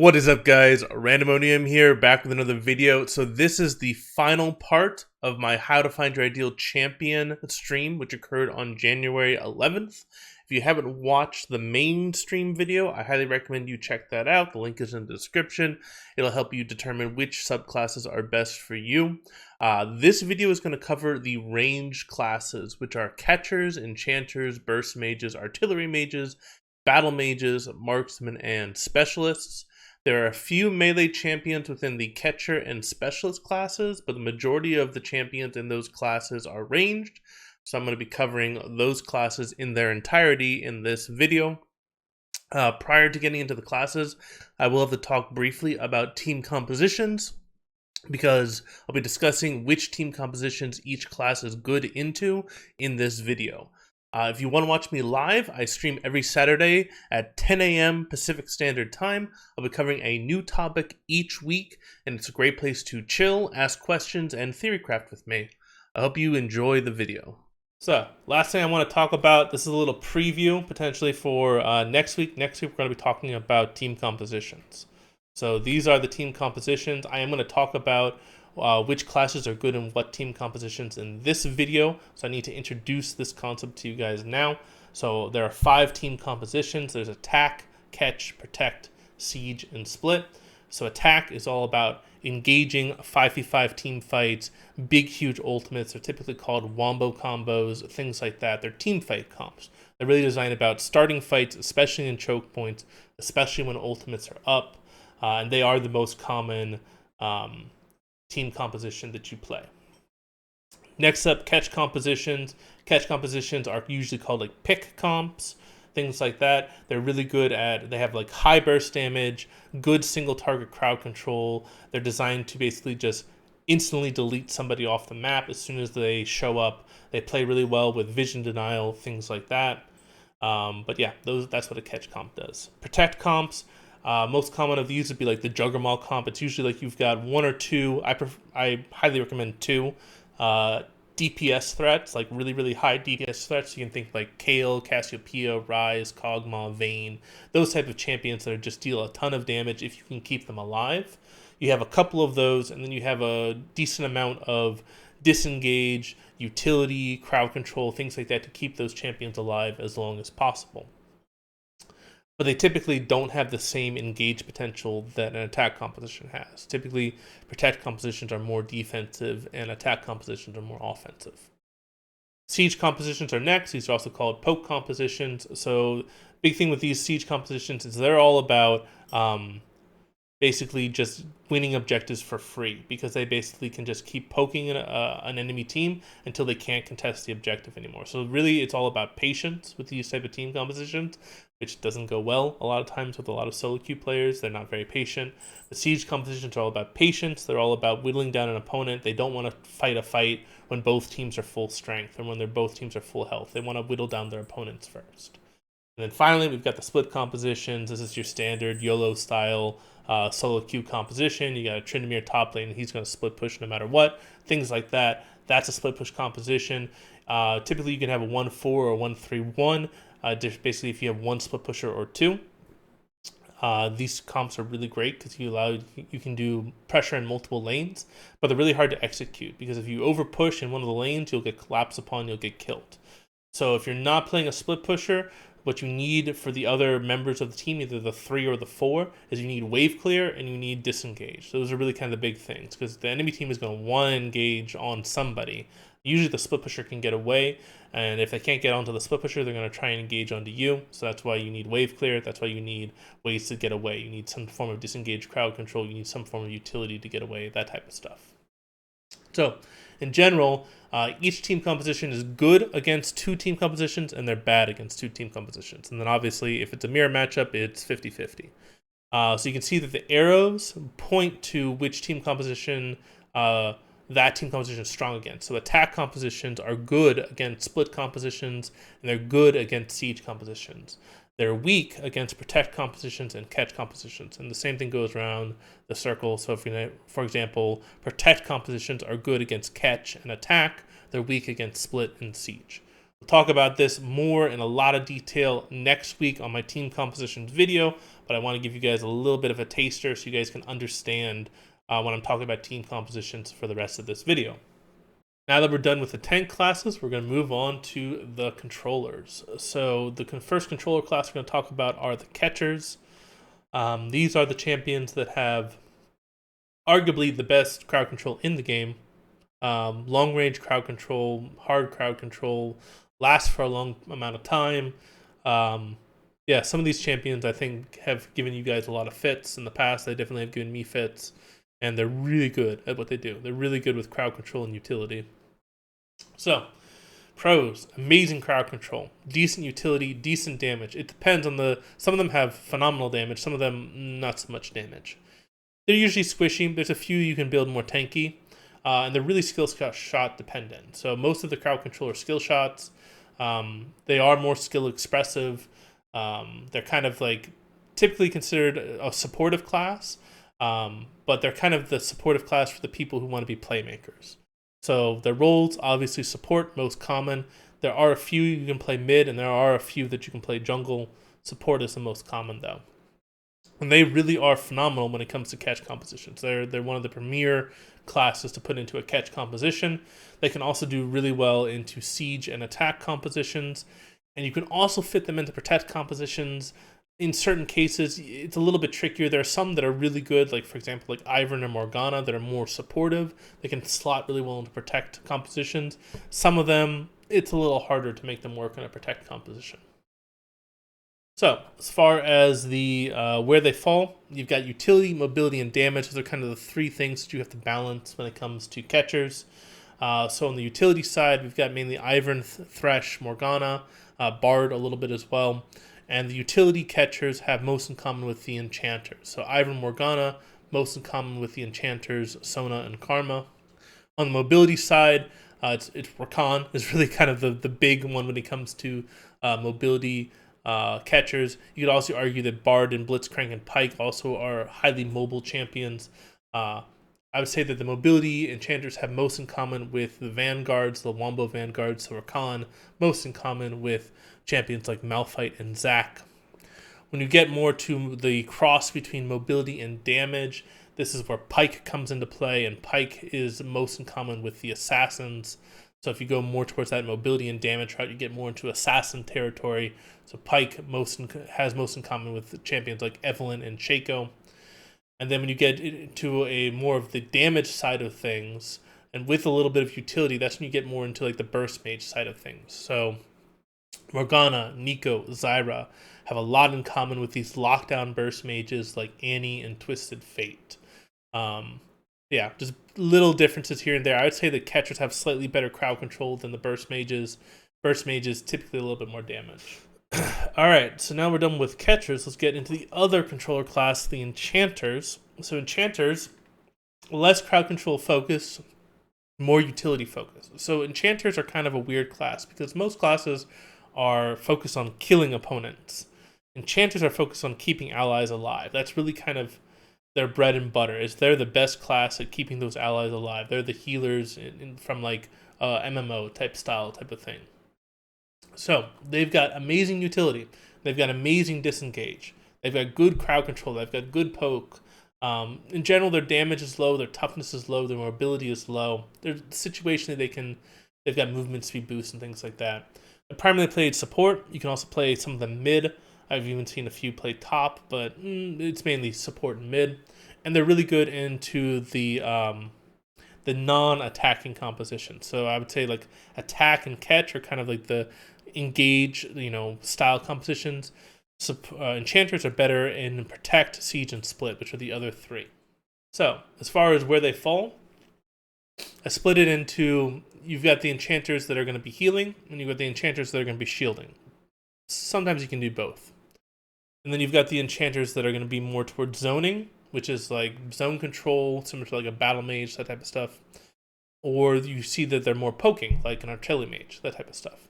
What is up, guys? Randomonium here, back with another video. So this is the final part of my How to Find Your Ideal Champion stream, which occurred on January 11th. If you haven't watched the main stream video, I highly recommend you check that out. The link is in the description. It'll help you determine which subclasses are best for you. This video is going to cover the range classes, which are catchers, enchanters, burst mages, artillery mages, battle mages, marksmen, and specialists. There are a few melee champions within the catcher and specialist classes, but the majority of the champions in those classes are ranged. So I'm going to be covering those classes in their entirety in this video. Prior to getting into the classes, I will have to talk briefly about team compositions, because I'll be discussing which team compositions each class is good into in this video. If you want to watch me live, I stream every Saturday at 10 a.m. Pacific Standard Time. I'll be covering a new topic each week, and it's a great place to chill, ask questions, and theory craft with me. I hope you enjoy the video. So, last thing I want to talk about, this is a little preview potentially for next week. Next week, we're going to be talking about team compositions. So these are the team compositions. I am going to talk about which classes are good in what team compositions in this video. So I need to introduce this concept to you guys now. So there are 5 team compositions. There's attack, catch, protect, siege, and split. So attack is all about engaging 5v5 team fights. Big, huge ultimates are typically called wombo combos, things like that. They're team fight comps. They're really designed about starting fights, especially in choke points, especially when ultimates are up. And they are the most common team composition that you play. Next up, catch compositions. Catch compositions are usually called like pick comps, things like that. They're really good at, they have like high burst damage, good single target crowd control. They're designed to basically just instantly delete somebody off the map as soon as they show up. They play really well with vision denial, things like that. But yeah, that's what a catch comp does. Protect comps. Most common of these would be like the Juggernaut comp. It's usually like you've got 1 or 2. I highly recommend 2 DPS threats, like really, really high DPS threats. You can think like Kale, Cassiopeia, Rise, Kog'Maw, Vayne, those type of champions that are just deal a ton of damage if you can keep them alive. You have a couple of those, and then you have a decent amount of disengage, utility, crowd control, things like that to keep those champions alive as long as possible. But they typically don't have the same engage potential that an attack composition has. Typically, protect compositions are more defensive, and attack compositions are more offensive. Siege compositions are next. These are also called poke compositions. So, big thing with these siege compositions is they're all about basically just winning objectives for free, because they basically can just keep poking an enemy team until they can't contest the objective anymore. So really, it's all about patience with these type of team compositions, which doesn't go well a lot of times with a lot of solo queue players. They're not very patient. The siege compositions are all about patience. They're all about whittling down an opponent. They don't want to fight a fight when both teams are full strength or when both teams are full health. They want to whittle down their opponents first. And then finally, we've got the split compositions. This is your standard YOLO style solo queue composition. You got a Tryndamere top lane, he's going to split push no matter what, things like that. That's a split push composition. Typically, you can have a 1-4 or 1-3-1. Just basically, if you have 1 split pusher or 2. These comps are really great because you can do pressure in multiple lanes, but they're really hard to execute because if you over push in one of the lanes, you'll get collapsed upon, you'll get killed. So if you're not playing a split pusher, what you need for the other members of the team, either the 3 or the 4, is you need wave clear and you need disengage. Those are really kind of the big things, because the enemy team is going to want to engage on somebody. Usually the split pusher can get away, and if they can't get onto the split pusher, they're going to try and engage onto you. So that's why you need wave clear. That's why you need ways to get away. You need some form of disengaged crowd control. You need some form of utility to get away, that type of stuff. So, in general, each team composition is good against 2 team compositions, and they're bad against 2 team compositions. And then obviously, if it's a mirror matchup, it's 50-50. So you can see that the arrows point to which team composition that team composition is strong against. So attack compositions are good against split compositions, and they're good against siege compositions. They're weak against protect compositions and catch compositions. And the same thing goes around the circle. So, for example, protect compositions are good against catch and attack. They're weak against split and siege. We'll talk about this more in a lot of detail next week on my team compositions video. but I want to give you guys a little bit of a taster so you guys can understand when I'm talking about team compositions for the rest of this video. Now that we're done with the tank classes, we're going to move on to the controllers. So the first controller class we're going to talk about are the catchers. These are the champions that have arguably the best crowd control in the game. Long range crowd control, hard crowd control, lasts for a long amount of time. Yeah, some of these champions I think have given you guys a lot of fits in the past. They definitely have given me fits, and they're really good at what they do. They're really good with crowd control and utility. So, pros: amazing crowd control, decent utility, decent damage. It depends on some of them have phenomenal damage, some of them not so much damage. They're usually squishy. There's a few you can build more tanky, and they're really skill shot dependent. So most of the crowd control are skill shots. They are more skill expressive. They're kind of like typically considered a supportive class, but they're kind of the supportive class for the people who want to be playmakers. So their roles, obviously support, most common. There are a few you can play mid, and there are a few that you can play jungle. Support is the most common though. And they really are phenomenal when it comes to catch compositions. They're one of the premier classes to put into a catch composition. They can also do really well into siege and attack compositions. And you can also fit them into protect compositions. In certain cases, it's a little bit trickier. There are some that are really good, like for example, like Ivern or Morgana, that are more supportive. They can slot really well into protect compositions. Some of them, it's a little harder to make them work in a protect composition. So, as far as the where they fall, you've got utility, mobility, and damage. Those are kind of the three things that you have to balance when it comes to catchers. So on the utility side, we've got mainly Ivern, Thresh, Morgana, Bard a little bit as well. And the utility catchers have most in common with the Enchanters. So Ivern, Morgana, most in common with the Enchanters, Sona, and Karma. On the mobility side, it's Rakan is really kind of the big one when it comes to mobility catchers. You could also argue that Bard and Blitzcrank and Pike also are highly mobile champions. I would say that the mobility enchanters have most in common with the Vanguards, the Wombo Vanguards, so Rakan, most in common with champions like Malphite and Zac. When you get more to the cross between mobility and damage, this is where Pike comes into play, and Pike is most in common with the Assassins. So if you go more towards that mobility and damage route, you get more into assassin territory. So Pike has most in common with champions like Evelynn and Shaco. And then when you get into a more of the damage side of things, and with a little bit of utility, that's when you get more into like the burst mage side of things. So Morgana, Nico, Zyra have a lot in common with these lockdown burst mages like Annie and Twisted Fate. Yeah, just little differences here and there. I would say the catchers have slightly better crowd control than the burst mages. Burst mages typically a little bit more damage. All right, so now we're done with catchers. Let's get into the other controller class, the enchanters. So enchanters, less crowd control focus, more utility focus. So enchanters are kind of a weird class because most classes are focused on killing opponents. Enchanters are focused on keeping allies alive. That's really kind of their bread and butter. Is they're the best class at keeping those allies alive. They're the healers from like MMO type style type of thing. So they've got amazing utility. They've got amazing disengage. They've got good crowd control. They've got good poke. In general, their damage is low. Their toughness is low. Their mobility is low. They're situationally they've got movement speed boost and things like that. They're primarily played support. You can also play some of them mid. I've even seen a few play top, but it's mainly support and mid. And they're really good into the non-attacking composition. So I would say like attack and catch are kind of like the engage, style compositions. Enchanters are better in protect, siege, and split, which are the other three. So as far as where they fall, I split it into, you've got the enchanters that are going to be healing, and you've got the enchanters that are going to be shielding. Sometimes you can do both. And then you've got the enchanters that are going to be more towards zoning, which is like zone control, similar to like a battle mage, that type of stuff. Or you see that they're more poking, like an artillery mage, that type of stuff.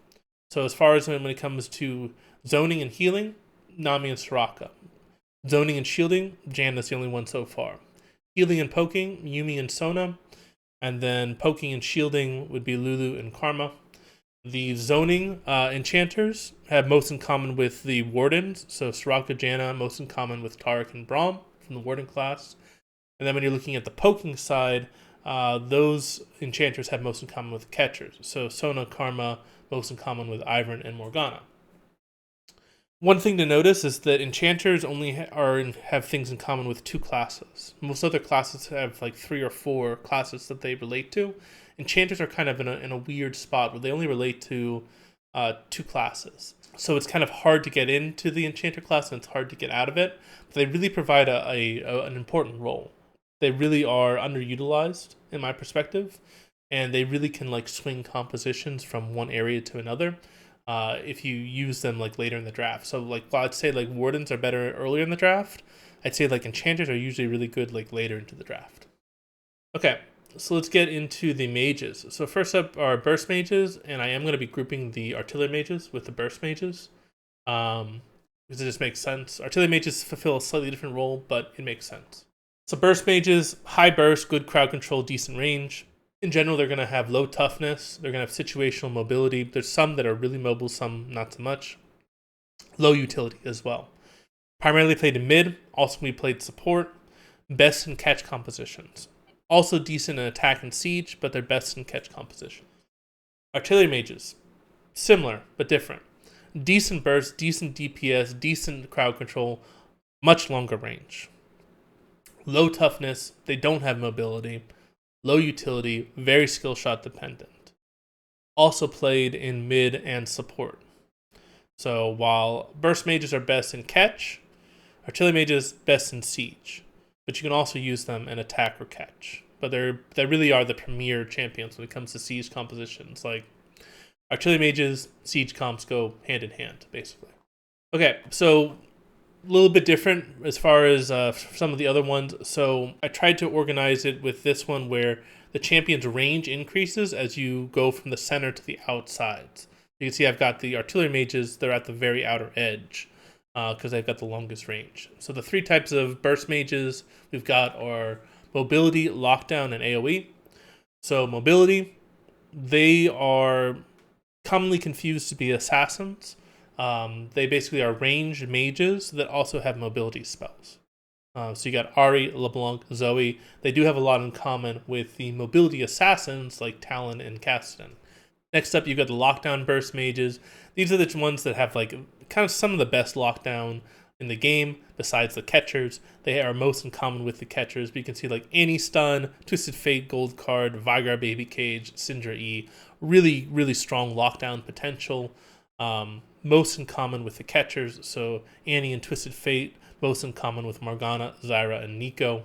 So as far as when it comes to zoning and healing, Nami and Soraka. Zoning and shielding, Janna's the only one so far. Healing and poking, Yumi and Sona. And then poking and shielding would be Lulu and Karma. The zoning enchanters have most in common with the wardens, so Soraka Janna most in common with Tarek and Braum from the warden class. And then when you're looking at the poking side, those enchanters have most in common with catchers. So Sona, Karma, most in common with Ivern and Morgana. One thing to notice is that enchanters only have things in common with 2 classes. Most other classes have like 3 or 4 classes that they relate to. Enchanters are kind of in a weird spot where they only relate to 2 classes. So it's kind of hard to get into the enchanter class and it's hard to get out of it. But they really provide an important role. They really are underutilized in my perspective, and they really can like swing compositions from one area to another. If you use them like later in the draft. So like while I'd say like wardens are better earlier in the draft, I'd say like enchanters are usually really good like later into the draft. Okay, so let's get into the mages. So first up are burst mages, and I am going to be grouping the artillery mages with the burst mages. Because it just makes sense. Artillery mages fulfill a slightly different role, but it makes sense. So burst mages, high burst, good crowd control, decent range. In general, they're going to have low toughness. They're going to have situational mobility. There's some that are really mobile, some not so much. Low utility as well. Primarily played in mid, also can be played support. Best in catch compositions. Also decent in attack and siege, but they're best in catch composition. Artillery mages, similar but different. Decent burst, decent DPS, decent crowd control, much longer range. Low toughness, they don't have mobility. Low utility, very skill shot dependent. Also played in mid and support. So while burst mages are best in catch, artillery mages best in siege. But you can also use them in attack or catch. But they really are the premier champions when it comes to siege compositions. Like artillery mages, siege comps go hand in hand, basically. Okay, so a little bit different as far as some of the other ones. So I tried to organize it with this one where the champion's range increases as you go from the center to the outsides. You can see I've got the artillery mages, they're at the very outer edge because they've got the longest range. So the 3 types of burst mages we've got are mobility, lockdown, and AoE. So mobility, they are commonly confused to be assassins. They basically are ranged mages that also have mobility spells. So you got Ari, LeBlanc, Zoe. They do have a lot in common with the mobility assassins like Talon and Cassidy. Next up, you've got the lockdown burst mages. These are the ones that have like kind of some of the best lockdown in the game besides the catchers. They are most in common with the catchers. But you can see like Anti-Stun, Twisted Fate, Gold Card, Vigar Baby Cage, Syndra E. Really, really strong lockdown potential. Most in common with the catchers, so Annie and Twisted Fate, most in common with Morgana, Zyra, and Nico.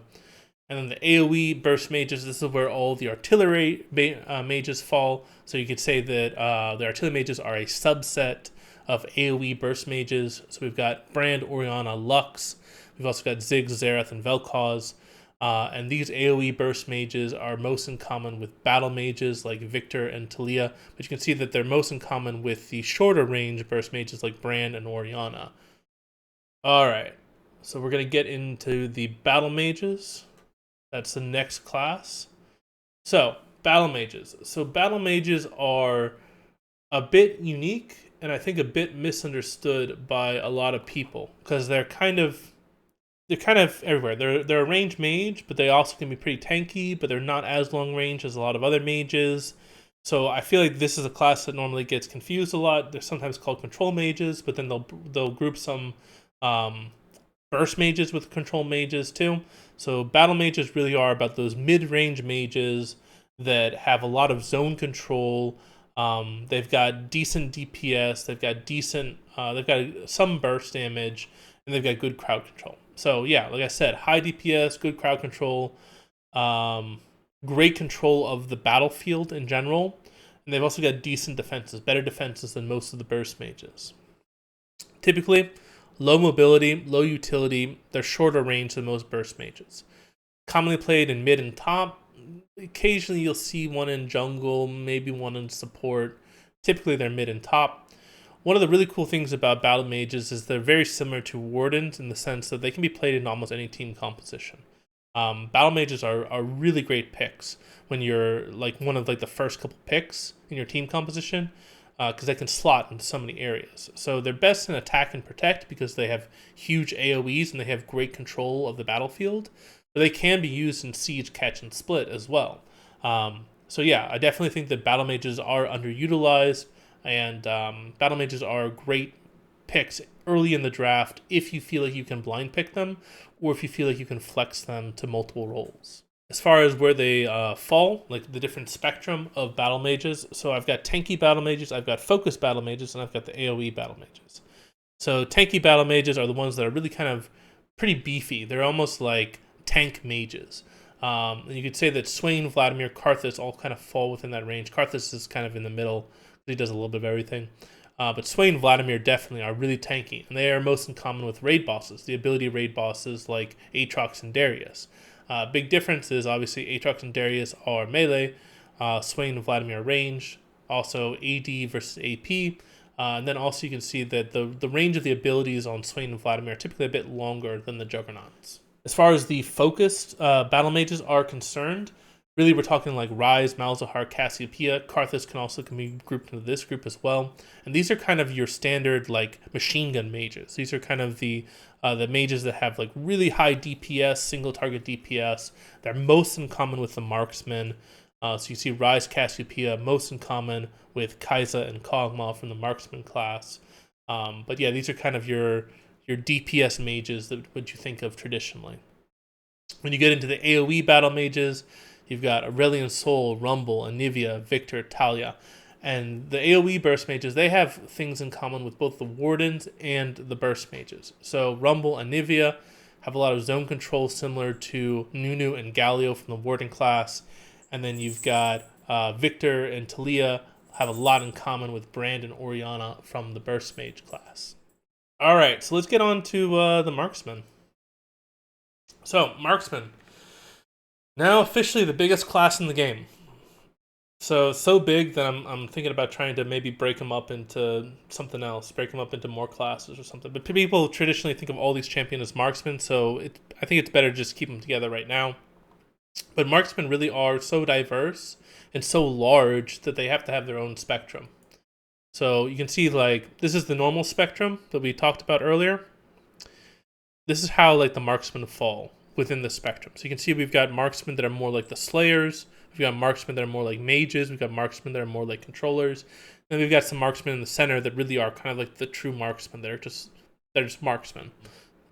And then the AoE burst mages, this is where all the artillery mages fall. So you could say that the artillery mages are a subset of AoE burst mages. So we've got Brand, Orianna, Lux. We've also got Ziggs, Xerath, and Vel'Koz. And these AoE burst mages are most in common with battle mages like Victor and Talia, but you can see that they're most in common with the shorter range burst mages like Brand and Orianna. Alright, so we're going to get into the battle mages. That's the next class. So, battle mages. So battle mages are a bit unique and I think a bit misunderstood by a lot of people because they're kind of everywhere. They're a range mage, but they also can be pretty tanky, but they're not as long range as a lot of other mages. So I feel like this is a class that normally gets confused a lot. They're sometimes called control mages, but then they'll group some burst mages with control mages too. So battle mages really are about those mid-range mages that have a lot of zone control. They've got decent DPS. They've got some burst damage, and they've got good crowd control. So yeah, like I said, high DPS, good crowd control, great control of the battlefield in general, and they've also got decent defenses, better defenses than most of the burst mages. Typically, low mobility, low utility, they're shorter range than most burst mages. Commonly played in mid and top. Occasionally you'll see one in jungle, maybe one in support. Typically they're mid and top. One of the really cool things about battle mages is they're very similar to wardens in the sense that they can be played in almost any team composition. Battle mages are really great picks when you're like one of like the first couple picks in your team composition. because they can slot into so many areas. So they're best in attack and protect because they have huge AoEs and they have great control of the battlefield. But they can be used in siege, catch, and split as well. So yeah, I definitely think that battle mages are underutilized, and battle mages are great picks early in the draft if you feel like you can blind pick them, or if you feel like you can flex them to multiple roles. As far as where they fall, like the different spectrum of battle mages, so I've got tanky battle mages, I've got focus battle mages, and I've got the AoE battle mages. So tanky battle mages are the ones that are really kind of pretty beefy. They're almost like tank mages. And you could say that Swain, Vladimir, Karthus all kind of fall within that range. Karthus is kind of in the middle. He does a little bit of everything. But Swain and Vladimir definitely are really tanky, and they are most in common with raid bosses, the ability raid bosses like Aatrox and Darius. Big difference is obviously Aatrox and Darius are melee, Swain and Vladimir are range, also AD versus AP, and then also you can see that the range of the abilities on Swain and Vladimir are typically a bit longer than the Juggernauts. As far as the focused battle mages are concerned, really we're talking like Rise, Malzahar, Cassiopeia. Karthus can be grouped into this group as well. And these are kind of your standard like machine gun mages. These are kind of the mages that have like really high DPS, single target DPS. They're most in common with the Marksman. So you see Rise, Cassiopeia, most in common with Kai'Sa and Kog'Maw from the Marksman class. But yeah, these are kind of your DPS mages that what you think of traditionally. When you get into the AoE battle mages, you've got Aurelian Soul, Rumble, Anivia, Victor, Talia. And the AoE burst mages, they have things in common with both the Wardens and the burst mages. So Rumble and Anivia have a lot of zone control similar to Nunu and Galio from the Warden class. And then you've got Victor and Talia have a lot in common with Brand and Oriana from the burst mage class. All right, so let's get on to the Marksman. So, Marksman. Now officially the biggest class in the game. So big that I'm thinking about trying to maybe break them up into something else, break them up into more classes or something. But people traditionally think of all these champions as Marksmen, so I think it's better to just keep them together right now. But Marksmen really are so diverse and so large that they have to have their own spectrum. So you can see like this is the normal spectrum that we talked about earlier. This is how like the Marksmen fall within the spectrum. So you can see we've got Marksmen that are more like the Slayers. We've got Marksmen that are more like mages. We've got Marksmen that are more like controllers. Then we've got some Marksmen in the center that really are kind of like the true Marksmen. They're just Marksmen.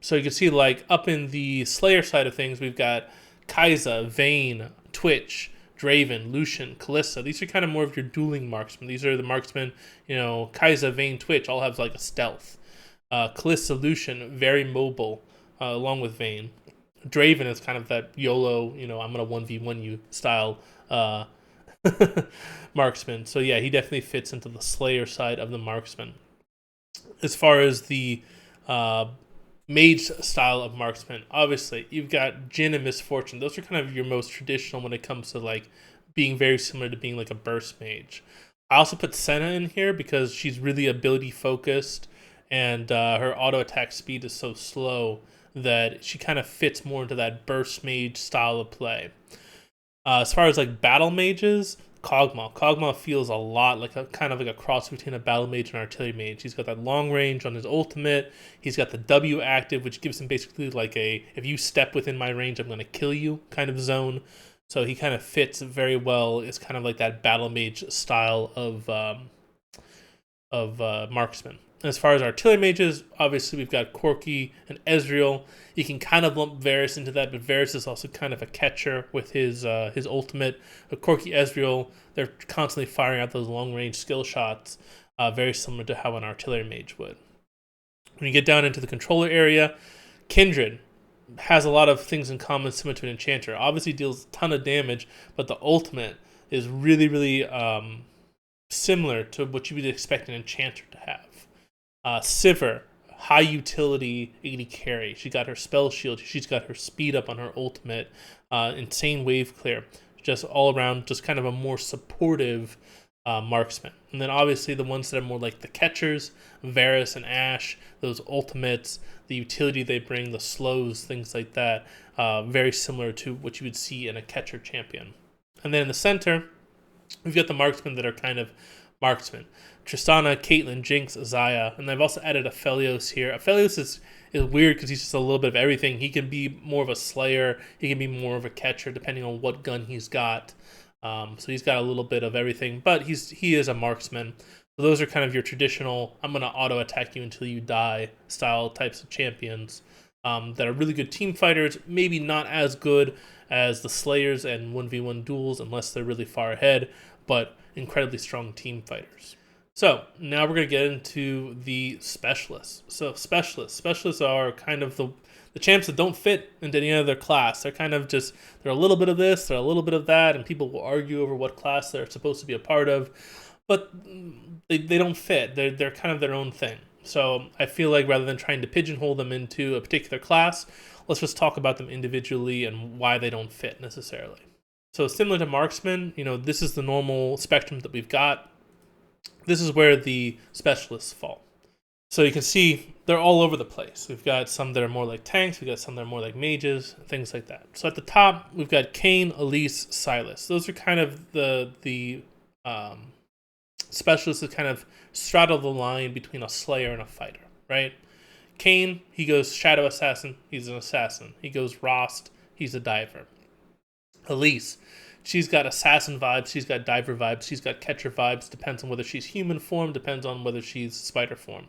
So you can see like up in the Slayer side of things, we've got Kai'Sa, Vayne, Twitch, Draven, Lucian, Kalista. These are kind of more of your dueling Marksmen. These are the Marksmen, Kai'Sa, Vayne, Twitch all have like a stealth. Kalista, Lucian, very mobile, along with Vayne. Draven is kind of that YOLO, I'm going to 1v1 you style Marksman. So yeah, he definitely fits into the Slayer side of the Marksman. As far as the mage style of Marksman, obviously you've got Jin and Misfortune. Those are kind of your most traditional when it comes to like being very similar to being like a burst mage. I also put Senna in here because she's really ability focused, and her auto attack speed is so slow that she kind of fits more into that burst mage style of play. As far as like battle mages, Kog'Maw feels a lot like a kind of like a cross between a battle mage and an artillery mage. He's got that long range on his ultimate. He's got the W active, which gives him basically like a if you step within my range, I'm going to kill you kind of zone. So he kind of fits very well. It's kind of like that battle mage style of Marksman. As far as artillery mages, obviously we've got Corki and Ezreal. You can kind of lump Varus into that, but Varus is also kind of a catcher with his ultimate. But Corki, Ezreal, they're constantly firing out those long-range skill shots, very similar to how an artillery mage would. When you get down into the controller area, Kindred has a lot of things in common similar to an Enchanter. Obviously deals a ton of damage, but the ultimate is really, really similar to what you would expect an Enchanter to have. Sivir, high utility AD carry. She got her spell shield. She's got her speed up on her ultimate. Insane wave clear. Just all around, just kind of a more supportive Marksman. And then obviously the ones that are more like the catchers, Varus and Ashe, those ultimates, the utility they bring, the slows, things like that. Very similar to what you would see in a catcher champion. And then in the center, we've got the Marksmen that are kind of Marksman. Tristana, Caitlyn, Jinx, Azaya, and I've also added Aphelios here. Aphelios is weird because he's just a little bit of everything. He can be more of a slayer, he can be more of a catcher, depending on what gun he's got. So he's got a little bit of everything, but he is a marksman. So those are kind of your traditional, I'm going to auto attack you until you die style types of champions that are really good team fighters, maybe not as good as the slayers and 1v1 duels unless they're really far ahead, but incredibly strong team fighters. So now we're going to get into the specialists. So specialists are kind of the champs that don't fit into any other class. They're kind of just, they're a little bit of this, they're a little bit of that, and people will argue over what class they're supposed to be a part of, but they don't fit. They're kind of their own thing. So I feel like rather than trying to pigeonhole them into a particular class, let's just talk about them individually and why they don't fit necessarily. So similar to Marksman, this is the normal spectrum that we've got. This is where the specialists fall. So you can see they're all over the place. We've got some that are more like tanks. We've got some that are more like mages, things like that. So at the top, we've got Kayn, Elise, Sylas. Those are kind of the specialists that kind of straddle the line between a slayer and a fighter, right? Kayn, he goes Shadow Assassin. He's an assassin. He goes Rost. He's a diver. Elise, she's got assassin vibes, she's got diver vibes, she's got catcher vibes, depends on whether she's human form, depends on whether she's spider form.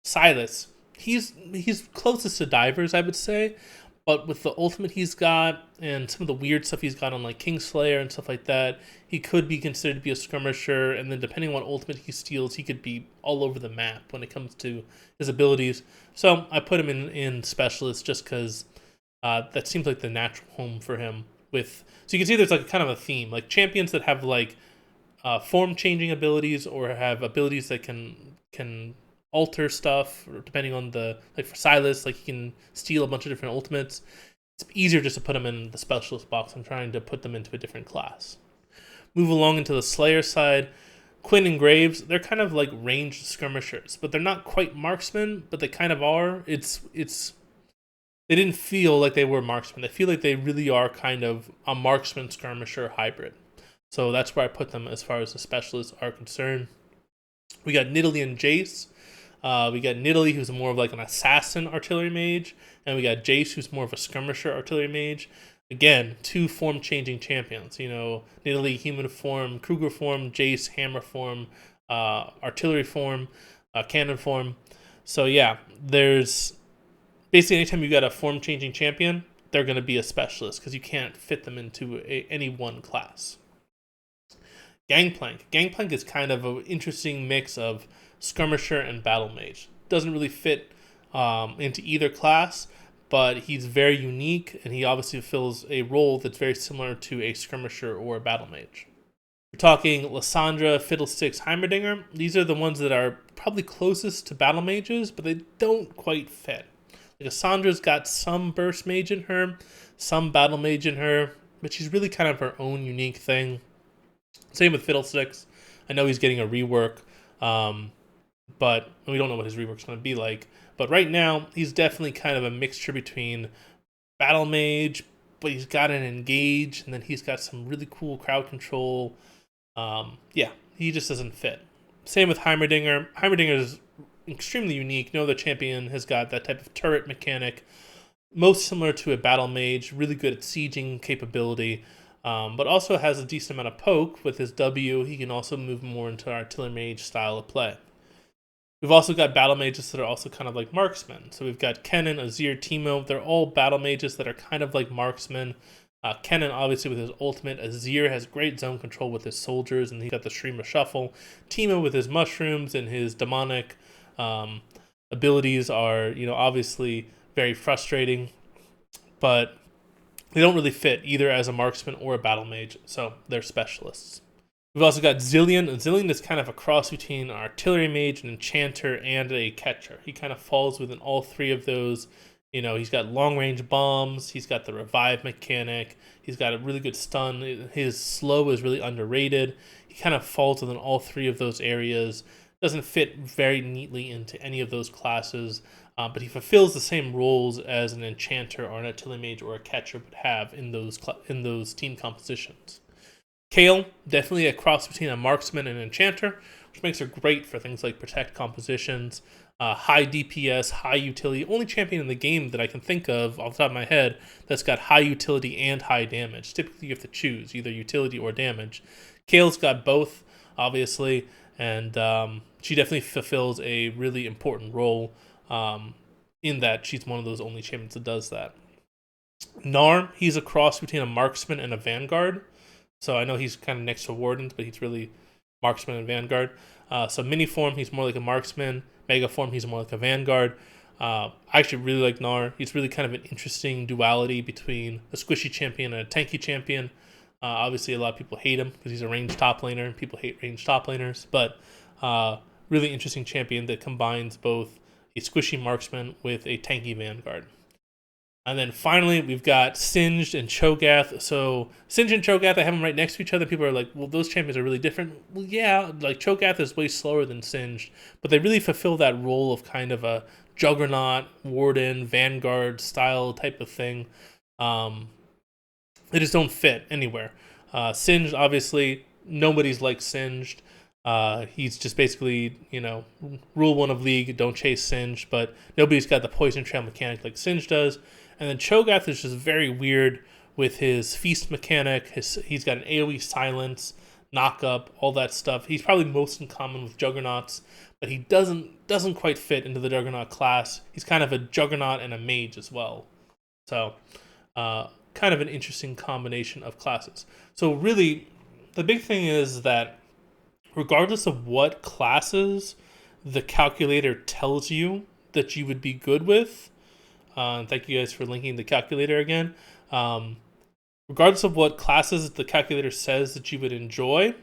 Sylas, he's closest to divers, I would say, but with the ultimate he's got and some of the weird stuff he's got on like Kingslayer and stuff like that, he could be considered to be a skirmisher, and then depending on what ultimate he steals, he could be all over the map when it comes to his abilities. So I put him in specialist just because that seems like the natural home for him. So you can see there's like kind of a theme, like champions that have like form changing abilities or have abilities that can alter stuff, or depending on like for Sylas, like he can steal a bunch of different ultimates. It's easier just to put them in the specialist box. I'm trying to put them into a different class. Move along into the Slayer side. Quinn and Graves, they're kind of like ranged skirmishers, but they're not quite marksmen, but they kind of are. They didn't feel like they were marksmen. They feel like they really are kind of a marksman skirmisher hybrid. So that's where I put them as far as the specialists are concerned. We got Nidalee and Jace. We got Nidalee, who's more of like an assassin artillery mage, and we got Jace, who's more of a skirmisher artillery mage. Again, two form-changing champions. Nidalee human form, Kruger form, Jace hammer form, artillery form, cannon form. So yeah, there's basically anytime you got a form-changing champion, they're going to be a specialist because you can't fit them into any one class. Gangplank. Gangplank is kind of an interesting mix of skirmisher and battle mage. Doesn't really fit into either class, but he's very unique, and he obviously fills a role that's very similar to a skirmisher or a battle mage. We're talking Lysandra, Fiddlesticks, Heimerdinger. These are the ones that are probably closest to battle mages, but they don't quite fit. Like Lissandra's got some burst mage in her, some battle mage in her, but she's really kind of her own unique thing. Same with Fiddlesticks. I know he's getting a rework, but we don't know what his rework's going to be like. But right now, he's definitely kind of a mixture between battle mage, but he's got an engage, and then he's got some really cool crowd control. He just doesn't fit. Same with Heimerdinger. Heimerdinger is extremely unique. No other champion has got that type of turret mechanic. Most similar to a battle mage, really good at sieging capability, but also has a decent amount of poke with his W. He can also move more into artillery mage style of play. We've also got battle mages that are also kind of like marksmen. So we've got Kennen, Azir, Teemo. They're all battle mages that are kind of like marksmen. Kennen, obviously, with his ultimate. Azir has great zone control with his soldiers, and he's got the Stream of Shuffle. Teemo with his mushrooms and his demonic abilities are, obviously very frustrating, but they don't really fit either as a marksman or a battle mage, so they're specialists. We've also got Zilean. Zilean is kind of a cross between an artillery mage, an enchanter, and a catcher. He kind of falls within all three of those. He's got long-range bombs, he's got the revive mechanic, he's got a really good stun, his slow is really underrated. He kind of falls within all three of those areas. Doesn't fit very neatly into any of those classes, but he fulfills the same roles as an enchanter or an artillery mage or a catcher would have in those team compositions. Kayle, definitely a cross between a marksman and an enchanter. which makes her great for things like protect compositions, high DPS, high utility. Only champion in the game that I can think of off the top of my head that's got high utility and high damage. Typically, you have to choose either utility or damage. Kale's got both, obviously, and she definitely fulfills a really important role in that she's one of those only champions that does that. Gnar, he's a cross between a Marksman and a Vanguard. So I know he's kind of next to Wardens, but he's really Marksman and Vanguard. So mini form, he's more like a Marksman. Mega form, he's more like a Vanguard. I actually really like Gnar. He's really kind of an interesting duality between a squishy champion and a tanky champion. Obviously, a lot of people hate him because he's a ranged top laner, and people hate ranged top laners. But really interesting champion that combines both a squishy Marksman with a tanky Vanguard. And then finally, we've got Singed and Cho'Gath. So Singed and Cho'Gath, I have them right next to each other. People are like, well, those champions are really different. Well, yeah, like Cho'Gath is way slower than Singed, but they really fulfill that role of kind of a Juggernaut, Warden, Vanguard style type of thing. They just don't fit anywhere. Singed, obviously, nobody's like Singed. He's just basically, rule 1 of League, don't chase Singed, but nobody's got the poison trail mechanic like Singed does. And then Cho'Gath is just very weird with his feast mechanic. He's got an AoE silence, knock up, all that stuff. He's probably most in common with Juggernauts, but he doesn't quite fit into the Juggernaut class. He's kind of a Juggernaut and a mage as well. So kind of an interesting combination of classes. So really, the big thing is that regardless of what classes the calculator tells you that you would be good with, thank you guys for linking the calculator again. Regardless of what classes the calculator says that you would enjoy,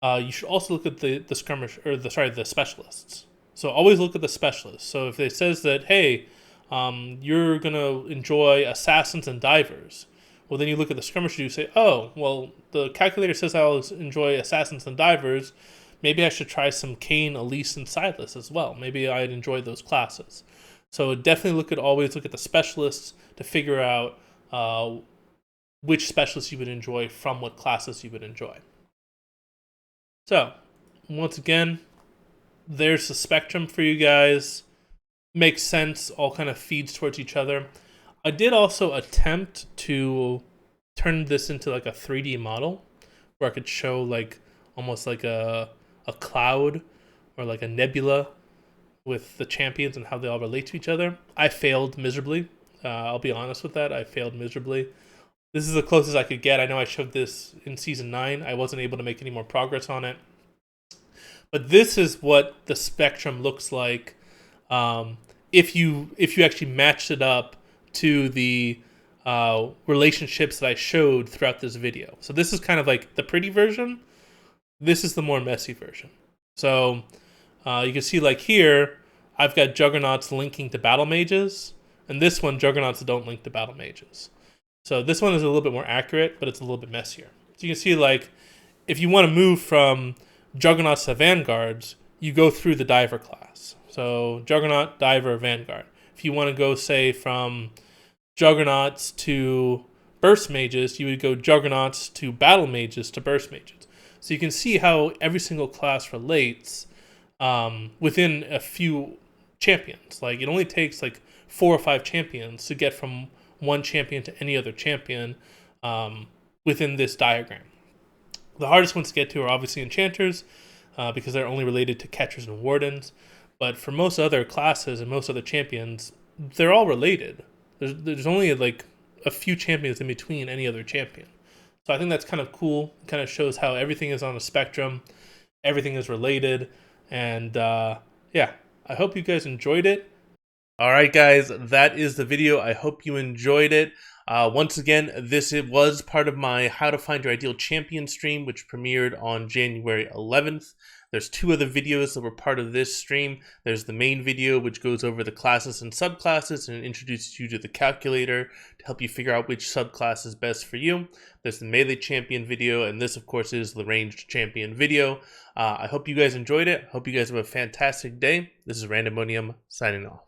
you should also look at the skirmish or the specialists. So always look at the specialists. So if it says that, hey, you're gonna enjoy assassins and divers, well then you look at the skirmisher and you say, oh, well the calculator says I'll enjoy assassins and divers. Maybe I should try some Kayn, Elise, and Silas as well. Maybe I'd enjoy those classes. So definitely always look at the specialists to figure out which specialists you would enjoy from what classes you would enjoy. So, once again, there's the spectrum for you guys. Makes sense, all kind of feeds towards each other. I did also attempt to turn this into like a 3D model where I could show like almost like a cloud or like a nebula with the champions and how they all relate to each other. I failed miserably. I'll be honest with that. I failed miserably. This is the closest I could get. I know I showed this in Season 9. I wasn't able to make any more progress on it. But this is what the spectrum looks like if you actually matched it up to the relationships that I showed throughout this video. So this is kind of like the pretty version. This is the more messy version. So you can see like here, I've got Juggernauts linking to Battle Mages, and this one, Juggernauts don't link to Battle Mages. So this one is a little bit more accurate, but it's a little bit messier. So you can see like, if you want to move from Juggernauts to Vanguards, you go through the Diver class. So Juggernaut, Diver, Vanguard. If you want to go, say, from Juggernauts to Burst Mages, you would go Juggernauts to Battle Mages to Burst Mages. So you can see how every single class relates within a few champions. Like it only takes like 4 or 5 champions to get from one champion to any other champion within this diagram. The hardest ones to get to are obviously Enchanters because they're only related to Catchers and Wardens. But for most other classes and most other champions, they're all related. There's only like a few champions in between any other champion. So I think that's kind of cool. It kind of shows how everything is on a spectrum. Everything is related. And yeah, I hope you guys enjoyed it. All right, guys, that is the video. I hope you enjoyed it. Once again, it was part of my How to Find Your Ideal Champion stream, which premiered on January 11th. There's 2 other videos that were part of this stream. There's the main video, which goes over the classes and subclasses and introduces you to the calculator to help you figure out which subclass is best for you. There's the melee champion video, and this, of course, is the ranged champion video. I hope you guys enjoyed it. I hope you guys have a fantastic day. This is Randomonium signing off.